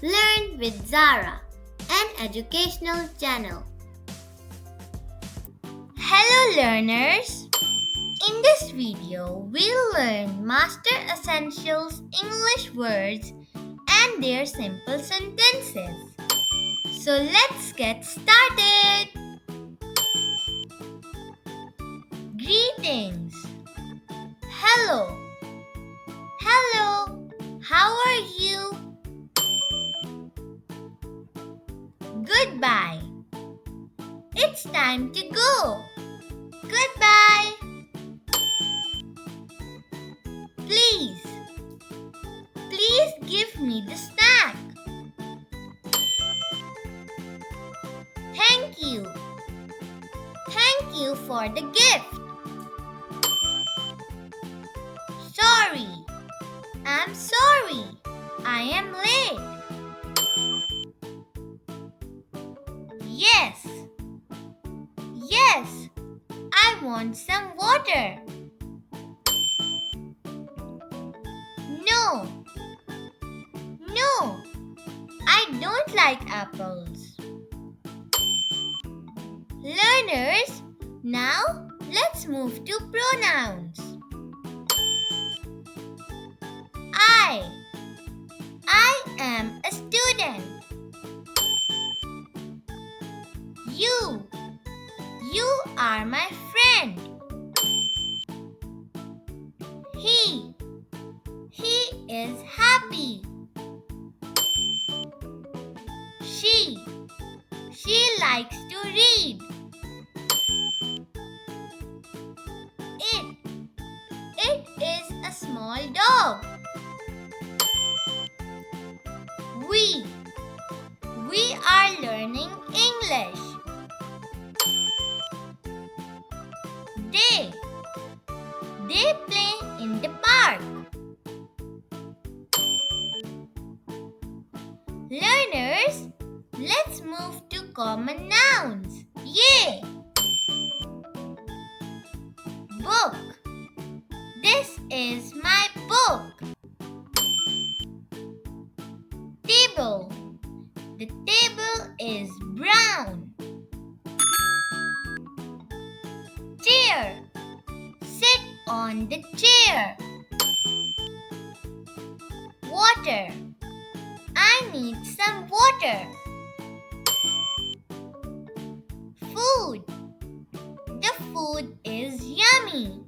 Learn with Zara, an educational channel. Hello learners! In this video, we'll learn Master Essentials English words and their simple sentences. So let's get started! Greetings. Hello. Hello. How are you? Goodbye. It's time to go. Goodbye. Please. Please give me the snack. Thank you. Thank you for the gift. Sorry. I'm sorry. I am late. Yes. Yes. I want some water. No. No. I don't like apples. Learners, now let's move to pronouns. I am a student. You are my friend. He is happy. She likes to read. It is a small dog. We are learning English. They play in the park. Learners, let's move to common nouns. Yay! Book. This is my book. Table. The table is brown. Chair. Sit on the chair. Water. I need some water. Food. The food is yummy.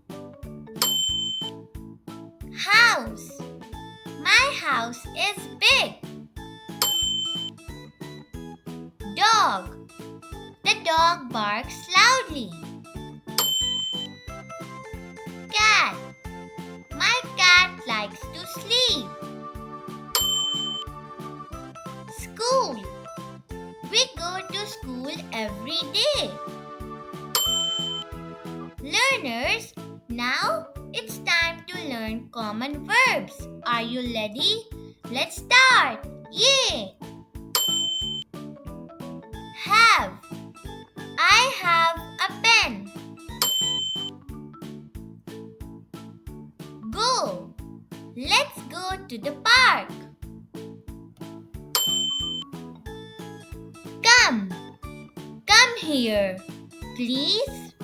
House. My house is big. Dog. The dog barks loudly. Cat. My cat likes to sleep. School. We go to school every day. Learners, now it's time to learn common verbs. Are you ready? Let's start. Yay! Have. I have a pen. Go. Let's go to the park. Come. Come here, please.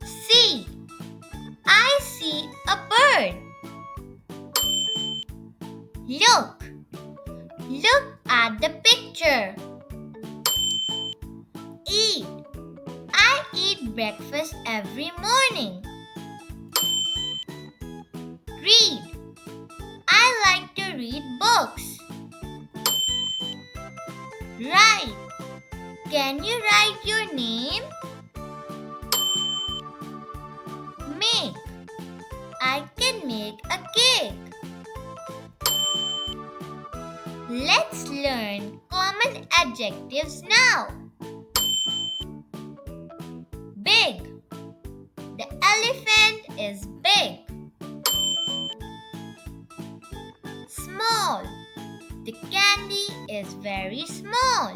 See. I see a bird. Look. Look at the picture. Eat. I eat breakfast every morning. Read. I like to read books. Write. Can you write your name? Make. I can make a cake. Let's learn common adjectives now. Big. The elephant is big. Small. The candy is very small.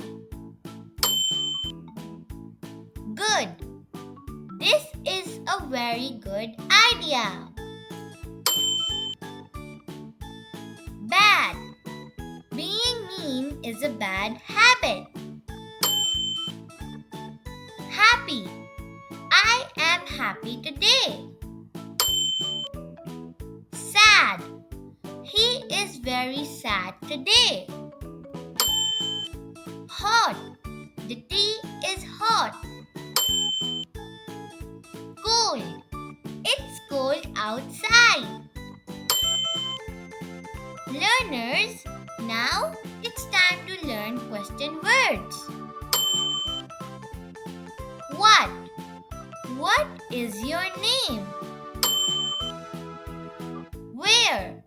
Good. This is a very good idea. Bad. is a bad habit? Happy. I am happy today. Sad. He is very sad today. Hot. The tea is hot. Cold. It's cold outside. Learners, now it's time to learn question words. What? What is your name? Where?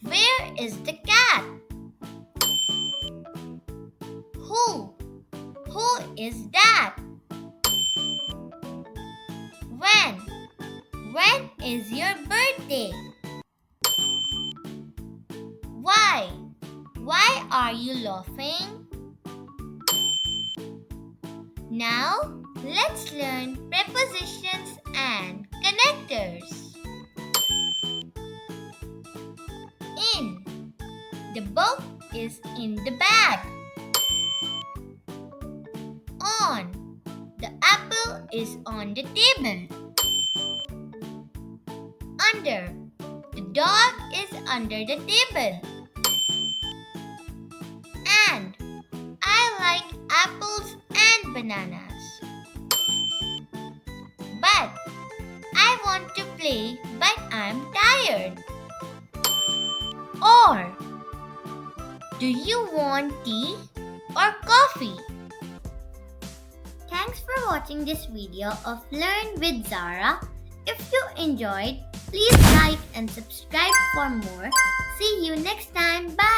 Where is the cat? Who? Who is that? When? When is your birthday? Why? Why are you laughing? Now, let's learn prepositions and connectors. In. The book is in the bag. On. The apple is on the table. Under. The dog is under the table. And. I like apples and bananas. But I want to play, but I'm tired. Or. Do you want tea or coffee? Thanks for watching this video of Learn with Zara. If you enjoyed, please like and subscribe for more. See you next time. Bye!